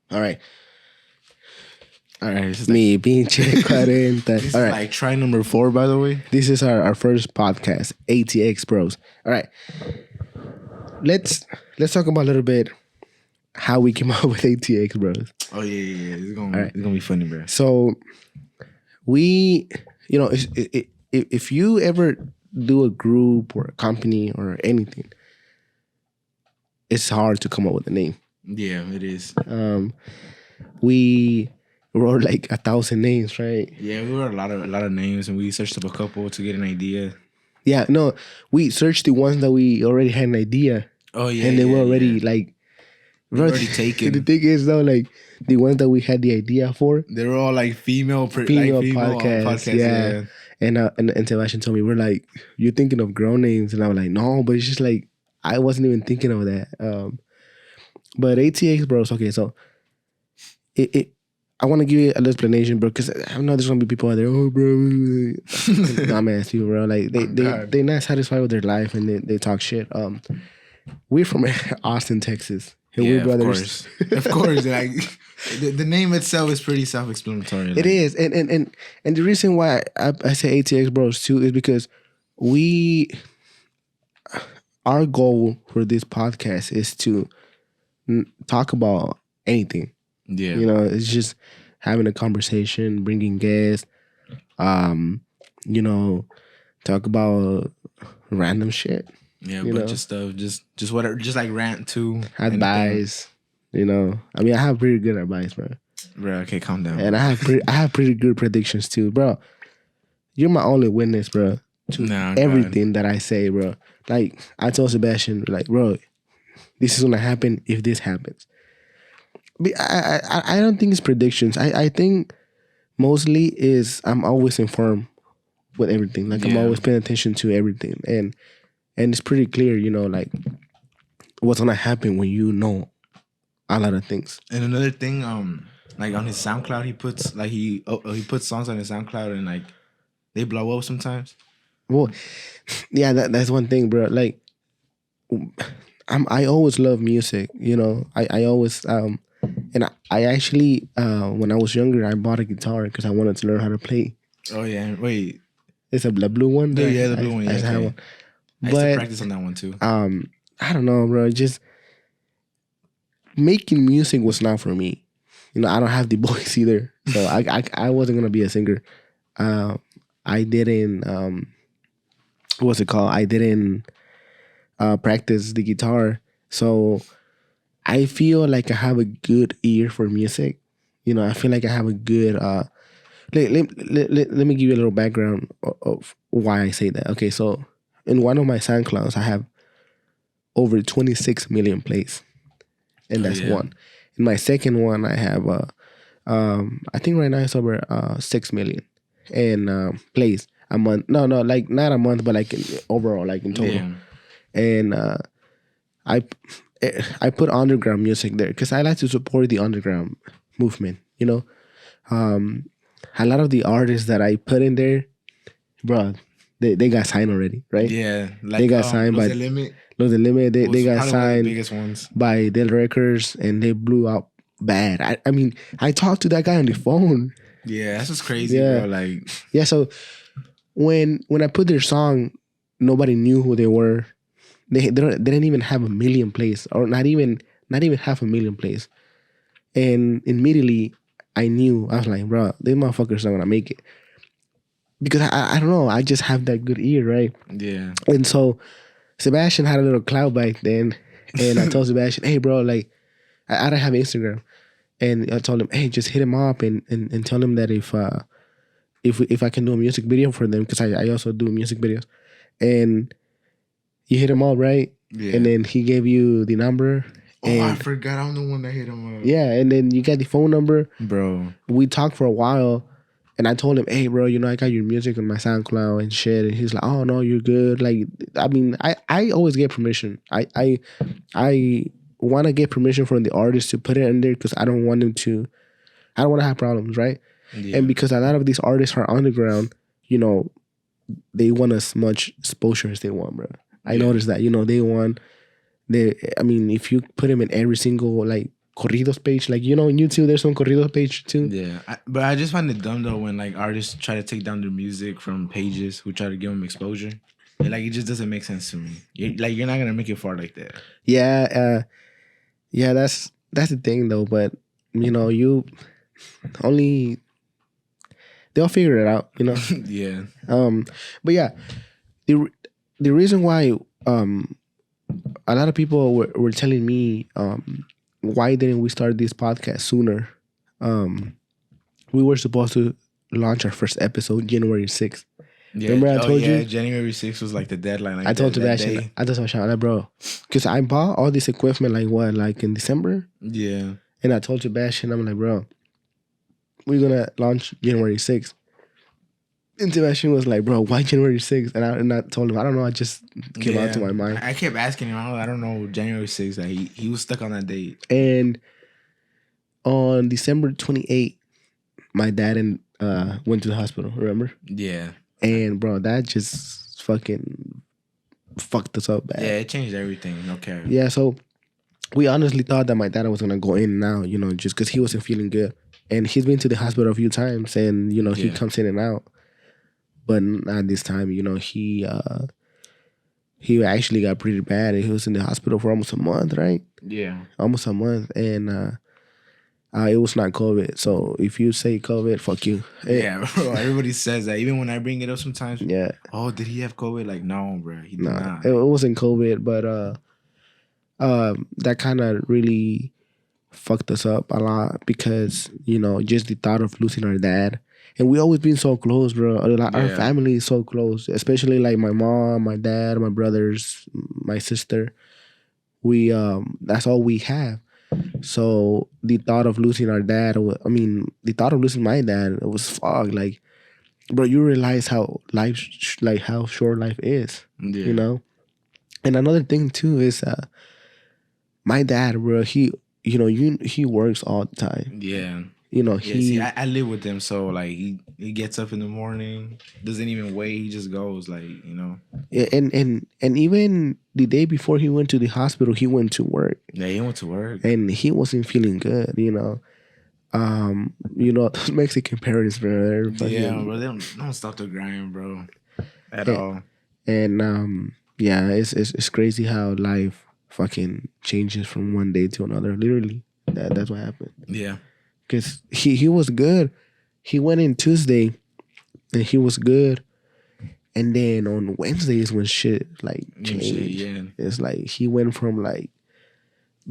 All right. All right. This is Me, pinche 40. this is All right. like try number 4, by the way. This is our first podcast, ATX Bros. All right. Let's talk about a little bit how we came up with ATX Bros. Oh yeah. It's gonna be funny, bro. So we, if you ever do a group or a company or anything, it's hard to come up with a name. Yeah, it is. We wrote like 1,000 names, right? Yeah, we wrote a lot of names, and we searched up a couple to get an idea. Yeah, no, we searched the ones that we already had an idea. Oh yeah, and they were already like, they were already taken. The thing is though, like the ones that we had the idea for, they were all like female podcasts. Yeah. And Sebastian told me, we're like, you're thinking of girl names, and I was like, no, but it's just like I wasn't even thinking of that. But ATX Bros. Okay, so I want to give you a little explanation, bro, because I know there's gonna be people out there. Oh, bro, dumbass people, bro. Like they're not satisfied with their life and they talk shit. We're from Austin, Texas. And we're brothers. Of course. Like the name itself is pretty self-explanatory. It is, and the reason why I say ATX Bros too is because our goal for this podcast is to talk about anything. Yeah, It's just having a conversation, bringing guests, talk about random shit. Yeah, a bunch of stuff, just whatever, just like rant too. Advice, I mean, I have pretty good advice, bro. Bro, okay, calm down. And I have pretty good predictions too, bro. You're my only witness, bro, to everything that I say, bro. Like I told Sebastian, like, bro, this is gonna happen if this happens. I don't think it's predictions. I think mostly is I'm always informed with everything. Like I'm always paying attention to everything, and it's pretty clear, like what's gonna happen when you know a lot of things. And another thing, like on his SoundCloud, he puts like he puts songs on his SoundCloud and like they blow up sometimes. Well, yeah, that's one thing, bro. Like I always love music, I always and I actually when I was younger I bought a guitar because I wanted to learn how to play. Oh yeah, wait, it's a blue one. Yeah, the blue one. Yeah, I have one. I used to practice on that one too. I don't know, bro. Just making music was not for me. I don't have the voice either, so I wasn't gonna be a singer. I didn't what's it called? I didn't practice the guitar, so I feel like I have a good ear for music. I feel like I have a good. Let me give you a little background of why I say that. Okay, so in one of my SoundClouds, I have over 26 million plays, and that's one. In my second one, I have I think right now it's over 6 million and plays a month. No, like not a month, but like overall, like in total. Yeah. And I put underground music there because I like to support the underground movement. A lot of the artists that I put in there, bro, they got signed already, right? Yeah, like they got signed by Los Del Limit. They got signed the biggest ones by Del Records, and they blew up bad. I mean, I talked to that guy on the phone. Yeah, that's just crazy, bro. Like, yeah. So when I put their song, nobody knew who they were. They didn't even have 1 million plays, or not even 500,000 plays. And immediately I knew, I was like, bro, these motherfuckers not gonna make it. Because I don't know, I just have that good ear, right? Yeah. And so Sebastian had a little clout back then, and I told Sebastian, hey bro, like I don't have Instagram. And I told him, hey, just hit him up and tell him that if I can do a music video for them, because I also do music videos. And you hit him up, right? Yeah. And then he gave you the number. Oh, I forgot. I'm the one that hit him up. Yeah, and then you got the phone number. Bro. We talked for a while, and I told him, hey, bro, I got your music on my SoundCloud and shit. And he's like, oh, no, you're good. Like, I mean, I always get permission. I want to get permission from the artist to put it in there because I don't want to have problems, right? Yeah. And because a lot of these artists are underground, they want as much exposure as they want, bro. I noticed that, I mean, if you put them in every single, like, corridos page. Like, you know, on YouTube, there's some corridos page too. Yeah, but I just find it dumb though when like artists try to take down their music from pages who try to give them exposure. And, like it just doesn't make sense to me. You're not gonna make it far like that. Yeah, yeah, that's the thing though. But you know, you only they'll figure it out. You know. Yeah. But yeah, the reason why a lot of people were telling me why didn't we start this podcast sooner? We were supposed to launch our first episode January 6th. Yeah. Remember I told you? January 6th was like the deadline. Like I told Sebastian. I told Sebastian, like, bro, because I bought all this equipment like in December. Yeah. And I told Sebastian, I'm like, bro, we're gonna launch January 6th. And Sebastian was like, bro, why January 6th? And I told him, I don't know, I just came out to my mind. I kept asking him, I don't know, January 6th. Like he was stuck on that date. And on December 28th, my dad went to the hospital, remember? Yeah. And bro, that just fucking fucked us up bad. Yeah, it changed everything. No care. Yeah, so we honestly thought that my dad was gonna go in and out, you know, just because he wasn't feeling good. And he's been to the hospital a few times, and you know he comes in and out. But not this time, you know, he actually got pretty bad. He was in the hospital for almost a month, right? Yeah. Almost a month, and it was not COVID. So if you say COVID, fuck you. Yeah, bro. Everybody says that. Even when I bring it up sometimes. Yeah. Oh, did he have COVID? Like, no, bro. He did not. It wasn't COVID, but that kind of really fucked us up a lot because, you know, just the thought of losing our dad. And we always been so close, bro. Like, our family is so close, especially like my mom, my dad, my brothers, my sister. We that's all we have. So the thought of losing our dad, the thought of losing my dad, it was fuck. Like, bro, you realize how how short life is, you know. And another thing too is my dad, bro. He works all the time. Yeah. You know, see, I live with him, so like he gets up in the morning, doesn't even wait, he just goes, like, you know. And even the day before he went to the hospital, he went to work. Yeah, he went to work. And he wasn't feeling good, you know. You know, those Mexican parents, bro. Yeah, bro, they don't stop the grind, bro. At all. And yeah, it's crazy how life fucking changes from one day to another. Literally. That's what happened. Yeah. Because he was good. He went in Tuesday and he was good. And then on Wednesday is when shit like changed. It's like he went from like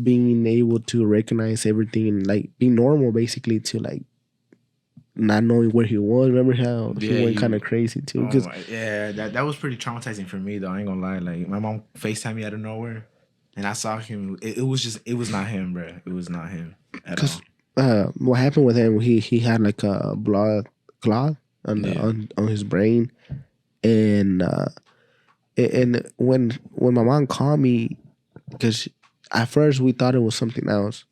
being able to recognize everything and like be normal basically to like not knowing where he was. Remember how he went kind of crazy too? That was pretty traumatizing for me though. I ain't gonna lie. Like my mom FaceTimed me out of nowhere and I saw him. It was not him, bro. It was not him at all. What happened with him? He had like a blood clot on his brain, and when my mom called me, because at first we thought it was something else,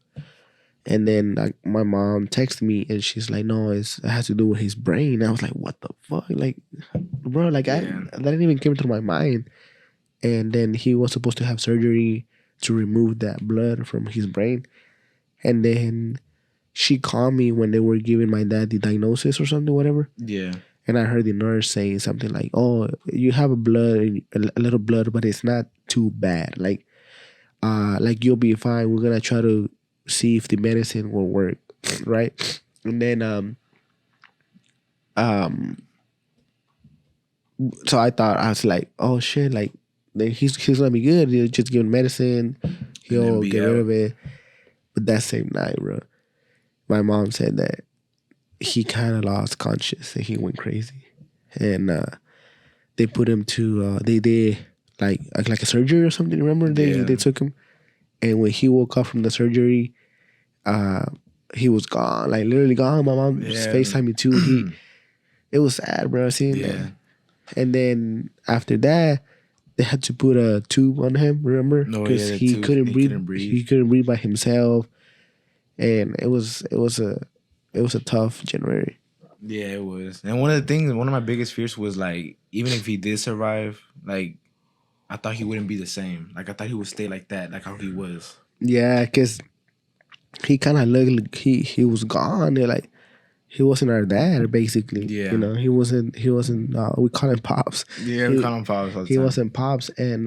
and then like my mom texted me and she's like, "No, it has to do with his brain." I was like, "What the fuck?" Like, bro, like that didn't even came through my mind. And then he was supposed to have surgery to remove that blood from his brain, and then she called me when they were giving my dad the diagnosis or something, whatever. Yeah. And I heard the nurse saying something like, "Oh, you have a little blood, but it's not too bad. Like you'll be fine. We're gonna try to see if the medicine will work, right?" And then so I was like, "Oh shit! Like then he's gonna be good. He'll just give him medicine. He'll get rid of it." But that same night, bro, my mom said that he kind of lost conscious and he went crazy, and they put him to they like a surgery or something. Remember they took him, and when he woke up from the surgery, he was gone, like literally gone. My mom FaceTimed me too. It was sad, bro. Seeing that, and then after that, they had to put a tube on him. Remember, because he couldn't breathe. He couldn't breathe by himself, and it was a tough January. Yeah, it was. And one of my biggest fears was like, even if he did survive, like I thought he wouldn't be the same. Like I thought he would stay like that, like how he was. Yeah, because he kind of looked like he was gone. They're like he wasn't our dad, basically. Yeah. You know, he wasn't. We call him pops. Yeah, He- we call him Pops all the He time. wasn't pops, and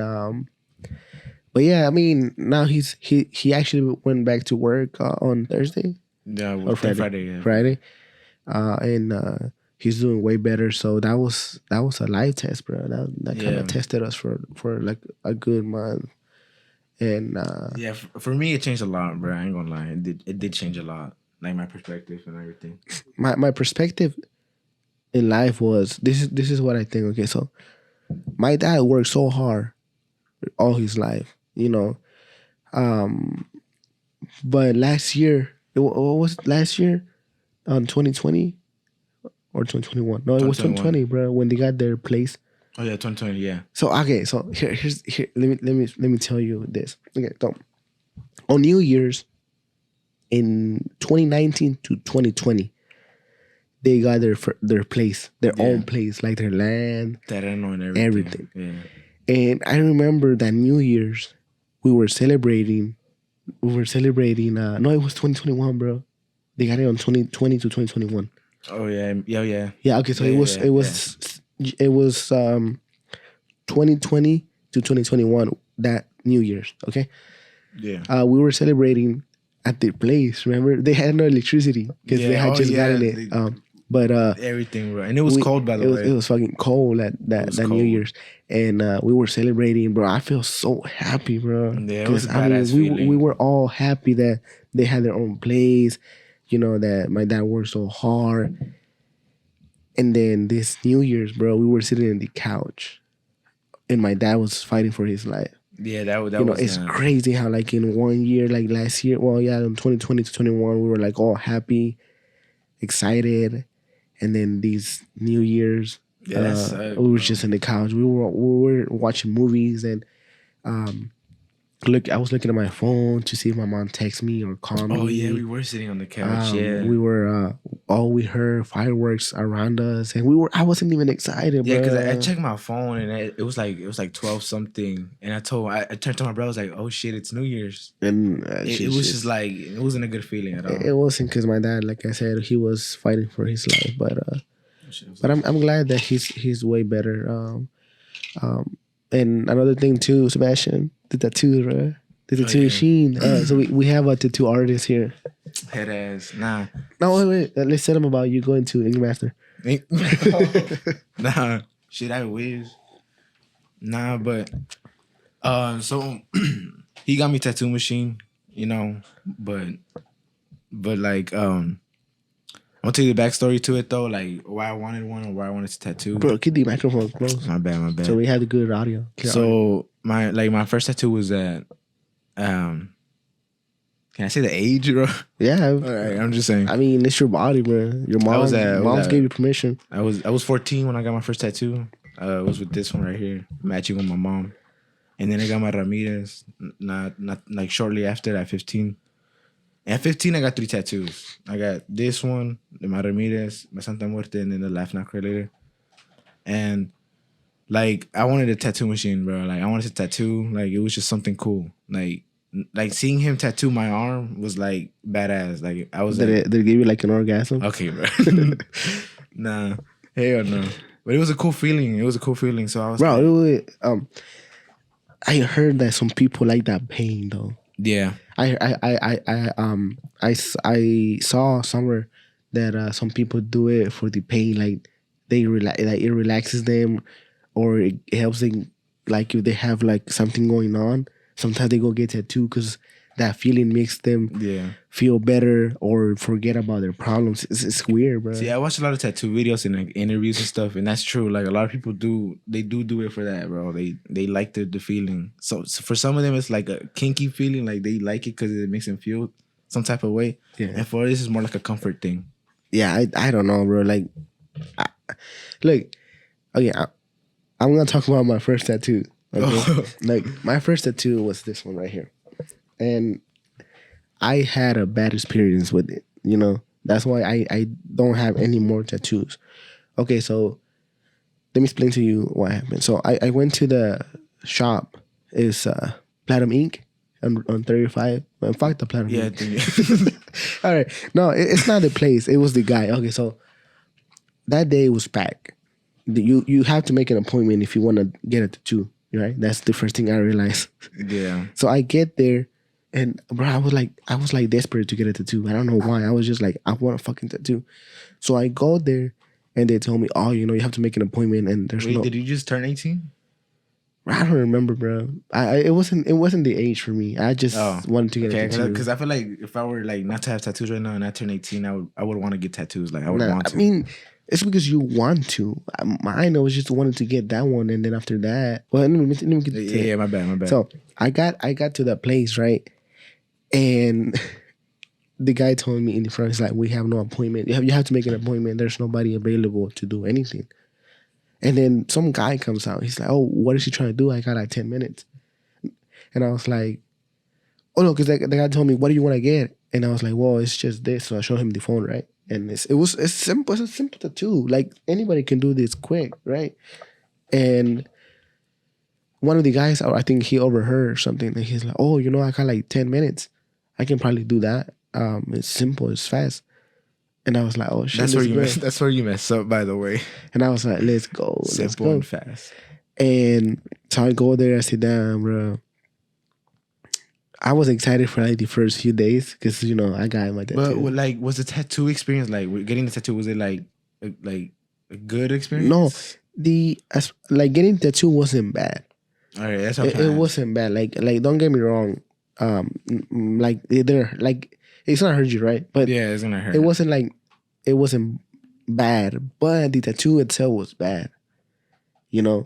but yeah, I mean, now he actually went back to work on Thursday, Yeah, or Friday. Yeah. Friday, and he's doing way better. So that was a live test, bro. That kind Yeah. of tested us for like a good month, and Yeah, for me it changed a lot, bro. I ain't gonna lie. It did change a lot. Like my perspective and everything. my perspective in life was this is what I think. Okay, so my dad worked so hard all his life, you know. But last year, what was it last year? On 2020 or 2021? No, it was 2020, 2021. bro. When they got their place. Oh yeah, 2020. Yeah. So okay, so here's let me tell you this. Okay, so on New Year's in 2019 to 2020, they got their place, their Yeah. own place, like their land. Terreno and everything. Everything. Yeah. And I remember that New Year's we were celebrating. No, it was 2021, bro. They got it on 2020 to 2021. Oh yeah. Yeah. Yeah, okay, so Yeah, it was 2020 to 2021 that New Year's, okay? Yeah. We were celebrating at their place, remember? They had no electricity because they Yeah, had oh, just yeah, gotten it. they- But Everything, bro. And it was cold, by the way. it was fucking cold that was New cold. Year's, and we were celebrating, bro. I feel so happy, bro. Yeah, it was a 'Cause, I mean, badass we feeling. were all happy that they had their own place. You know that my dad worked so hard, and then this New Year's, bro, we were sitting in the couch, and my dad was fighting for his life. Yeah, that You know, was. it's crazy how like in 1 year, like last year, well, yeah, in 2020 to 21, we were like all happy, excited, and then these New Year's, Yeah, that sucked, we were bro. just in the couch. We were watching movies, and I was looking at my phone to see if my mom texted me or called me. Oh yeah, we were sitting on the couch. Yeah. We were all we heard fireworks around us, and I wasn't even excited, Yeah, bro. because I checked my phone and it was like 12 something, and I turned to my brother. I was like, "Oh shit, it's New Year's." And It was just like it wasn't a good feeling at all. it wasn't because my dad, like I said, he was fighting for his life, but I'm glad that he's way better. And another thing too, Sebastian, the tattoo, bro. The tattoo yeah. machine. So we have a tattoo artist here. Head ass. Nah. No, wait. Let's tell him about you going to Ink Master. Nah. Shit, I wish. Nah, but so he got me tattoo machine, you know, but like I'll tell you the backstory to it though, like why I wanted one or why I wanted to tattoo. Bro, keep the microphone close My bad. so we have the good audio. Clear audio. So my first tattoo was at can I say the age, bro? Yeah, All right, I'm just saying. I mean, it's your body, bro. Your mom, moms gave you permission. I was 14 when I got my first tattoo. It was with this one right here, matching with my mom. And then I got my Ramirez, not like shortly after at 15. At 15, I got 3 tattoos. I got this one, my Ramirez, my Santa Muerte, and then the Laugh Not Cry Later. And like I wanted a tattoo machine, bro. Like I wanted to tattoo. Like it was just something cool. Like seeing him tattoo my arm was like badass. Like I was Did like, it give you like an orgasm? okay, bro. Nah, hell no. But it was a cool feeling. So I was Bro, like, I heard that some people like that pain though. yeah. I saw somewhere that some people do it for the pain, like like it relaxes them, or it helps them. Like if they have like something going on, sometimes they go get tattoo because that feeling makes them Yeah. feel better or forget about their problems. It's weird, bro. See, I watch a lot of tattoo videos and like interviews and stuff, and that's true. Like a lot of people do it for that, bro. They like the feeling. So for some of them, it's like a kinky feeling. Like they like it because it makes them feel some type of way. Yeah. And for us, it's more like a comfort thing. Yeah, I don't know, bro. Like, look, okay, I'm gonna talk about my first tattoo. Okay, like my first tattoo was this one right here, and I had a bad experience with it. You know, that's why I don't have any more tattoos. Okay, so let me explain to you what happened. So I went to the shop. It's Platinum Ink on 35 Man, fuck the plan. Yeah, All right. No, it's not the place. It was the guy. Okay, so that day was packed. You have to make an appointment if you want to get a tattoo, right? That's the first thing I realized. yeah. So I get there, and bro, I was like desperate to get a tattoo. I don't know why. I was just like, I want a fucking tattoo. So I go there, and they told me, oh, you have to make an appointment, and there's Wait, did you just turn 18? I don't remember, bro. It wasn't the age for me. I just wanted to get a tattoo. Because I feel like if I were like not to have tattoos right now and I turn 18, I would want to get tattoos. Like I would want to. I mean, it's because you want to. Mine was just wanted to get that one, and then after that, well, let me get yeah, my bad. So I got to that place, right, and the guy told me in the front, he's like, we have no appointment. You have to make an appointment. There's nobody available to do anything. And then some guy comes out. He's like, oh, what is he trying to do? I got like 10 minutes. And I was like, oh, no, because the guy told me, what do you want to get? And I was like, well, it's just this. So I showed him the phone, right? And it's simple. It's a simple tattoo. Like, anybody can do this quick, right? And one of the guys, I think he overheard something. And he's like, oh, I got like 10 minutes. I can probably do that. It's simple. It's fast. And I was like, oh, shit. That's where you mess up, by the way. And I was like, let's go. Simple and fast. And so I go there, I sit down, bro. I was excited for like the first few days because, I got my tattoo. But like, was the tattoo experience, like getting the tattoo, was it like a good experience? No, getting the tattoo wasn't bad. All right, that's it wasn't bad. Like don't get me wrong. It's gonna hurt you, right? But yeah, it's gonna hurt. It wasn't bad, but the tattoo itself was bad. Yeah.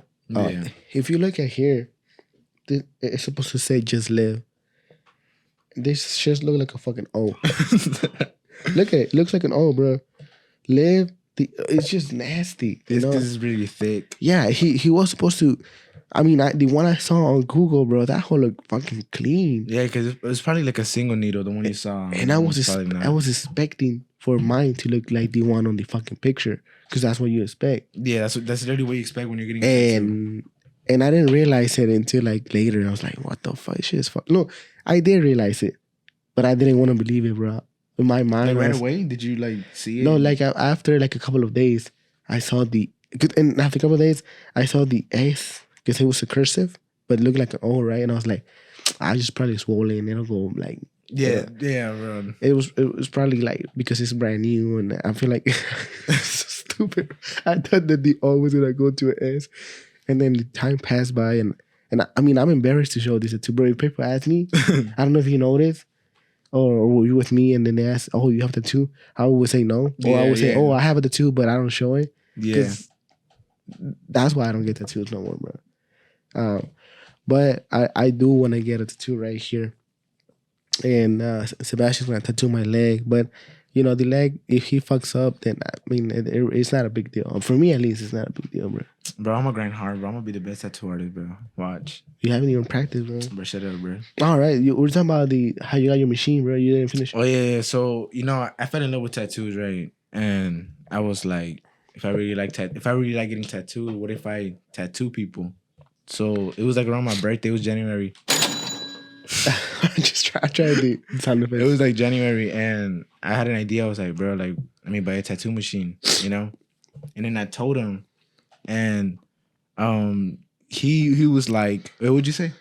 If you look at here, it's supposed to say "Just Live." This just look like a fucking O. Look at it. Looks like an O, bro. Live. It's just nasty. This is really thick. Yeah, he was supposed to. I mean, the one I saw on Google, bro, that whole looked fucking clean. Yeah, because it was probably like a single needle, the one you saw. And I was expecting for mine to look like the one on the fucking picture, because that's what you expect. Yeah, that's literally what you expect when you're getting. And I didn't realize it until like later. I was like, what the fuck? Shit is fuck. No, I did realize it, but I didn't want to believe it, bro. In my mind, right away, did you like see it? No, like after like a couple of days, I saw and after a couple of days, I saw the S. Because it was a cursive, but it looked like an O, right? And I was like, I just probably swollen. It'll go like, yeah, bro. It was probably like because it's brand new, and I feel like it's so stupid. I thought that the O was gonna go to an S, and then the time passed by, and I mean, I'm embarrassed to show this to bro. If people ask me, I don't know if you noticed, or were you with me, and then they ask, oh, you have the tattoo? I would say no, or I would say, oh, I have a tattoo, but I don't show it. Yeah, that's why I don't get tattoos no more, bro. But I do want to get a tattoo right here, and Sebastian's gonna tattoo my leg. But the leg, if he fucks up, then I mean it's not a big deal. For me, at least, it's not a big deal, bro. Bro, I'm gonna grind hard, bro. I'm gonna be the best tattoo artist, bro. Watch. You haven't even practiced, bro. Bro, shut up, bro. All right, we're talking about how you got your machine, bro. You didn't finish. Oh yeah. So I fell in love with tattoos, right? And I was like, if I really like getting tattooed, what if I tattoo people? So it was like around my birthday. It was January. I tried the sound effect. It was like January, and I had an idea. I was like, bro, like, let me buy a tattoo machine, And then I told him, and he was like, what would you say?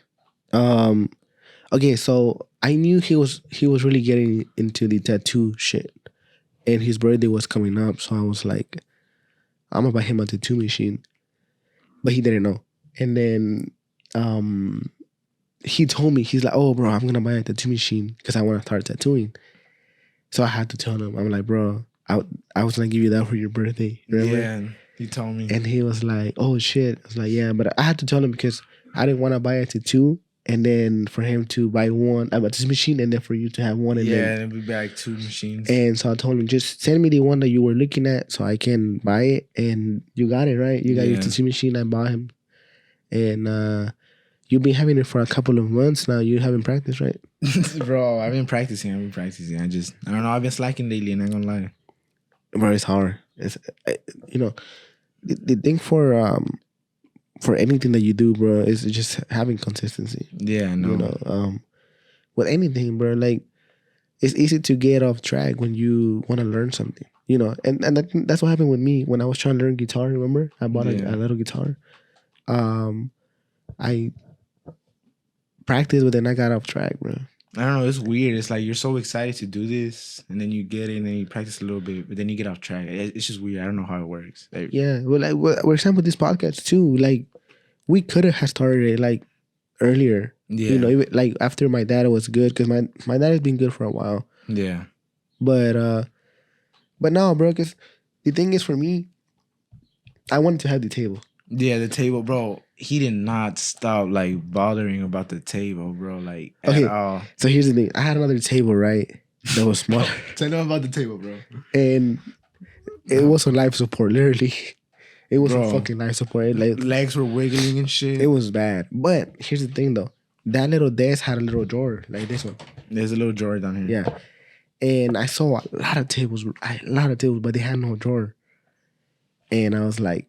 Okay, so I knew he was really getting into the tattoo shit, and his birthday was coming up, so I was like, I'm gonna buy him a tattoo machine, but he didn't know. And then he told me, he's like, oh, bro, I'm going to buy a tattoo machine because I want to start tattooing. So I had to tell him, I'm like, bro, I was going to give you that for your birthday. Remember? Yeah, he told me. And he was like, oh, shit. I was like, yeah, but I had to tell him because I didn't want to buy a tattoo and then for him to buy one, a tattoo machine, and then for you to have one. And then it would be like two machines. And so I told him, just send me the one that you were looking at so I can buy it. And you got it, right? You got your tattoo machine. I bought him. And you've been having it for a couple of months now. You haven't practiced, right? Bro, I've been practicing. I don't know. I've been slacking lately, and I'm not gonna lie. Bro, it's hard. It's the thing for anything that you do, bro, is just having consistency. Yeah, I know. with anything, bro. Like it's easy to get off track when you want to learn something, you know. And that's what happened with me when I was trying to learn guitar. Remember, I bought a little guitar. I practiced with it and I got off track, bro. I don't know. It's weird. It's like you're so excited to do this, and then you get it, and then you practice a little bit, but then you get off track. It's just weird. I don't know how it works. Like, Yeah, well, like for example, this podcast too. Like we could have started it like earlier. yeah, You know, even, like after my dad was good because my dad has been good for a while. yeah. But no, bro. Because the thing is, for me, I wanted to have the table. Yeah, the table, bro. He did not stop like bothering about the table, bro. Like at all. So here's the thing. I had another table, right? That was smaller. Tell them about the table, bro. And it was on life support, literally. It was Bro. on fucking life support. Like, Legs were wiggling and shit. it was bad. But here's the thing, though. That little desk had a little drawer, like this one. There's a little drawer down here. Yeah. And I saw a lot of tables, but they had no drawer. And I was like,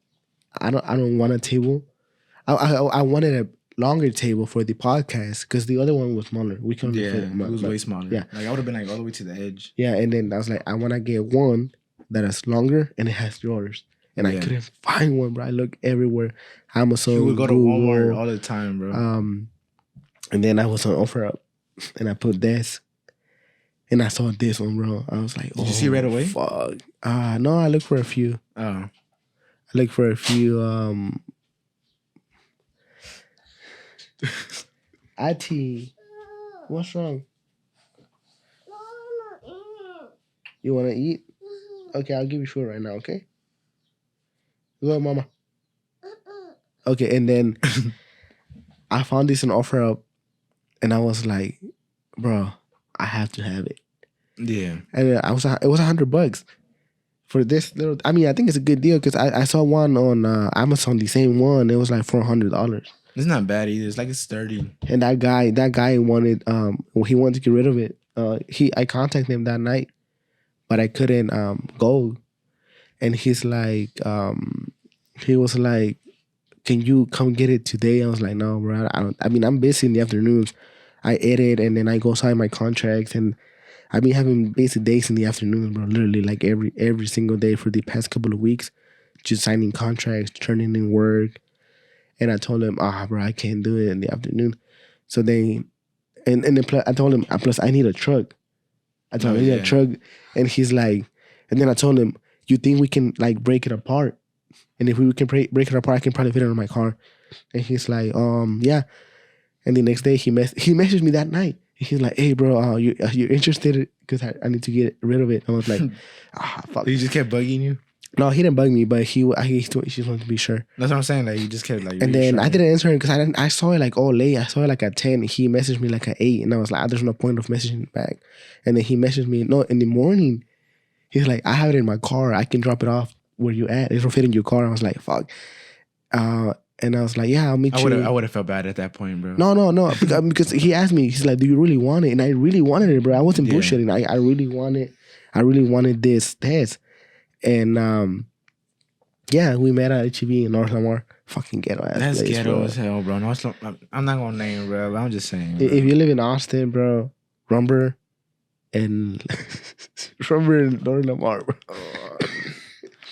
I don't want a table. I wanted a longer table for the podcast because the other one was smaller. We couldn't Yeah, fit it was way smaller. Yeah. Like I would have been like all the way to the edge. Yeah, and then I was like, I want to get one that is longer and it has drawers. And I Yeah. couldn't find one, bro. I looked everywhere. Amazon, You would go to Google, Walmart all the time, bro. and then I was on OfferUp, and I put this, and I saw this one, bro. I was like, Did you see right away? Fuck. No, I looked for a few. Oh, I looked for a few. Auntie, what's wrong? You want to eat? Okay, I'll give you food right now, okay? Go, mama. Okay, and then I found this on OfferUp, and I was like, bro, I have to have it. yeah. And it was $100 for this little. I mean, I think it's a good deal because I saw one on Amazon, the same one. It was like $400. It's not bad either. It's like it's sturdy. And that guy wanted he wanted to get rid of it. I contacted him that night, but I couldn't go. And he's like, he was like, can you come get it today? I was like, no, bro. I mean, I'm busy in the afternoons. I edit and then I go sign my contracts, and I've been having busy days in the afternoons, bro. Literally, like every single day for the past couple of weeks, just signing contracts, turning in work. And I told him, bro, I can't do it in the afternoon. So then I told him, plus I need a truck. I told him I need a truck, and he's like, and then I told him, you think we can like break it apart? And if we can break it apart, I can probably fit it in my car. And he's like, yeah. And the next day he messaged me that night. He's like, hey, bro, you interested? Because I need to get rid of it. I was like, fuck. He just kept bugging you. No, he didn't bug me, but he just wanted to be sure. That's what I'm saying. Like you just kept like. And then I didn't answer him because I saw it like all late. I saw it like at 10. He messaged me like at 8, and I was like, there's no point of messaging back. And then he messaged me in the morning. He's like, I have it in my car. I can drop it off where you at. It'll fit in your car. I was like, fuck. And I was like, yeah, I'll meet you. I would have felt bad at that point, bro. No, because he asked me. He's like, do you really want it? And I really wanted it, bro. I wasn't bullshitting. I really wanted this test. And yeah, we met at HEB in North Lamar. Fucking ghetto ass That's place, ghetto bro. as hell, bro. No, I'm not gonna name, bro. But I'm just saying. Bro. If you live in Austin, bro, Rumber and North Lamar, bro.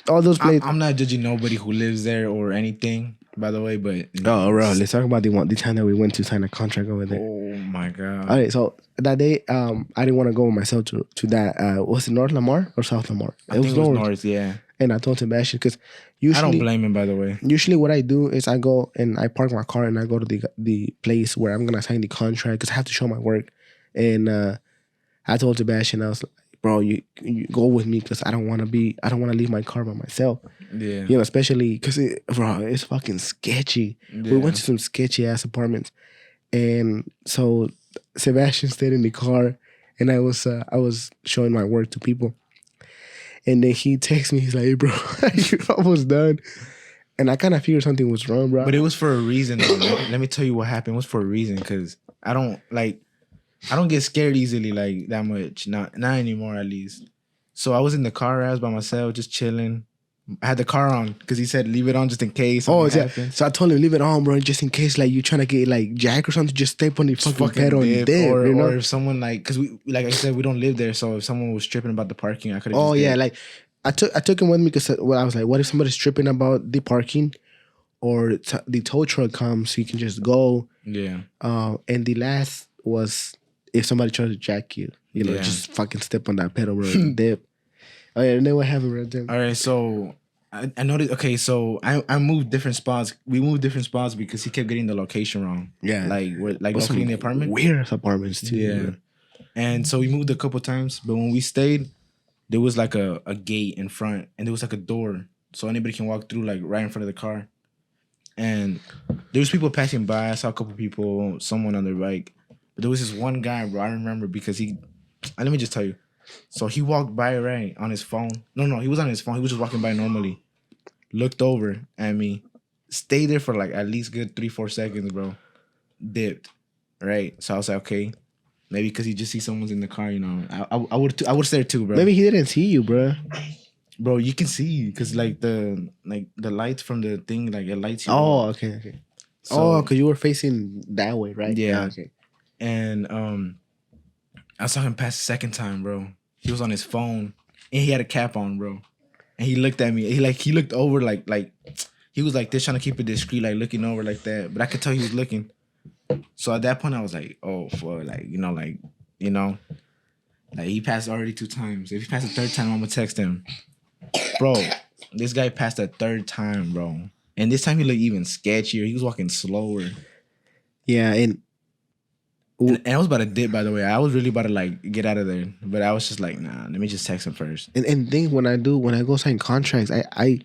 All those places. I'm not judging nobody who lives there or anything, by the way. But Oh, bro, let's talk about the time that we went to sign a contract over there. oh my god. All right, so that day, I didn't want to go with myself to that. Was it North Lamar or South Lamar? I think it was North, yeah. And I told Sebastian because I usually, don't blame him, by the way. Usually, what I do is I go and I park my car and I go to the place where I'm gonna sign the contract because I have to show my work. And I told Sebastian, I was like, bro, you go with me because I don't want to leave my car by myself. Yeah. You know, especially because it's fucking sketchy. Yeah. We went to some sketchy ass apartments, and so Sebastian stayed in the car, and I was showing my work to people, and then he texts me. He's like, "Hey, bro, you're almost done," and I kind of figured something was wrong, bro. But it was for a reason. Though. Let me tell you what happened. It was for a reason because I don't get scared easily like that much. Not anymore, at least. So I was in the car. I was by myself, just chilling. I had the car on because he said leave it on just in case. Oh, something yeah. happens. So I told him leave it on, bro, just in case like you trying to get like jack or something. Just step on the Just fucking pedal and dip, or, you know. or if someone like, because we, like I said, we don't live there, so if someone was tripping about the parking, I could have. Oh yeah, like I took him with me because I was like, what if somebody's tripping about the parking, or the tow truck comes, so you can just go. Yeah. And the last was if somebody tries to jack you, you know, Yeah. just fucking step on that pedal, bro, and dip. Oh yeah, and then what happened, right there? All right, so I noticed. Okay, so I moved different spots. We moved different spots because he kept getting the location wrong. Yeah. like we're like Some locating the apartment. weird apartments too. Yeah. bro. And so we moved a couple times, but when we stayed, there was like a gate in front, and there was like a door, so anybody can walk through, like right in front of the car. And there was people passing by. I saw a couple people, someone on their bike, but there was this one guy, bro. I remember because let me just tell you. So he walked by right on his phone. No, he was on his phone. He was just walking by normally. Looked over at me, stayed there for like at least good 3-4 seconds, bro. Dipped, right? So I was like, okay, maybe because he just sees someone's in the car, you know. I would stare too, bro. Maybe he didn't see you, bro. Bro, you can see because like the lights from the thing, like it lights you. Oh, up. okay. So, Because you were facing that way, right? Yeah. Okay. And I saw him pass the second time, bro. He was on his phone and he had a cap on, bro. And he looked at me. He looked over like he was like this, trying to keep it discreet, like looking over like that. But I could tell he was looking. So at that point, I was like, oh, fuck, like he passed already 2 times. If he passed the third time, I'm gonna text him, bro. This guy passed the third time, bro. And this time he looked even sketchier. He was walking slower. Yeah, and And I was about to dip, by the way. I was really about to like get out of there, but I was just like, nah, let me just text him first. and thing when I go sign contracts, I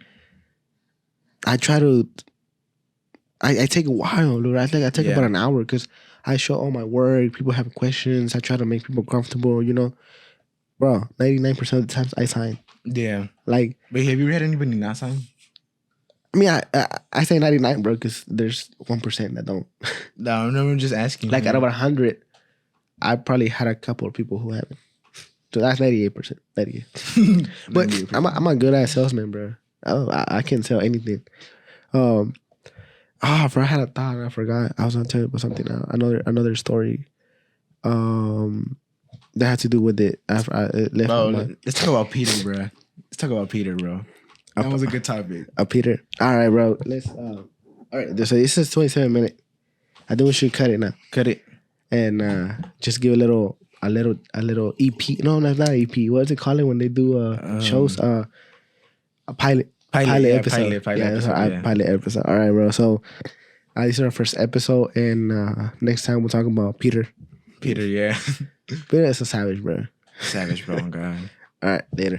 try to. I take a while, dude. I think I take Yeah. about an hour because I show all my work. People have questions. I try to make people comfortable. You know, bro. 99% of the times I sign. Yeah. Like, But have you had anybody not sign? I mean, I say 99, bro, because there's 1% that don't. No, I'm just asking. Like out of 100, I probably had a couple of people who haven't. So that's 98%. 98. But 98%. I'm a good ass salesman, bro. I can sell anything. Bro, I had a thought and I forgot. I was gonna tell you about something now. Another story. That had to do with it. I left Bro, my mind. let's talk about Peter, bro. Let's talk about Peter, bro. That was a good topic. Peter. All right, bro. Let's. All right. So this is 27 minutes. I think we should cut it now Cut it. and just give a little EP. No, that's not EP. What's it called when they do shows? A pilot. Pilot episode. Pilot Yeah, episode. that's our Yeah. pilot episode. All right, bro. So this is our first episode, and next time we'll talk about Peter. Peter, yeah. Peter is a savage, bro. Savage, bro. God. All right, later.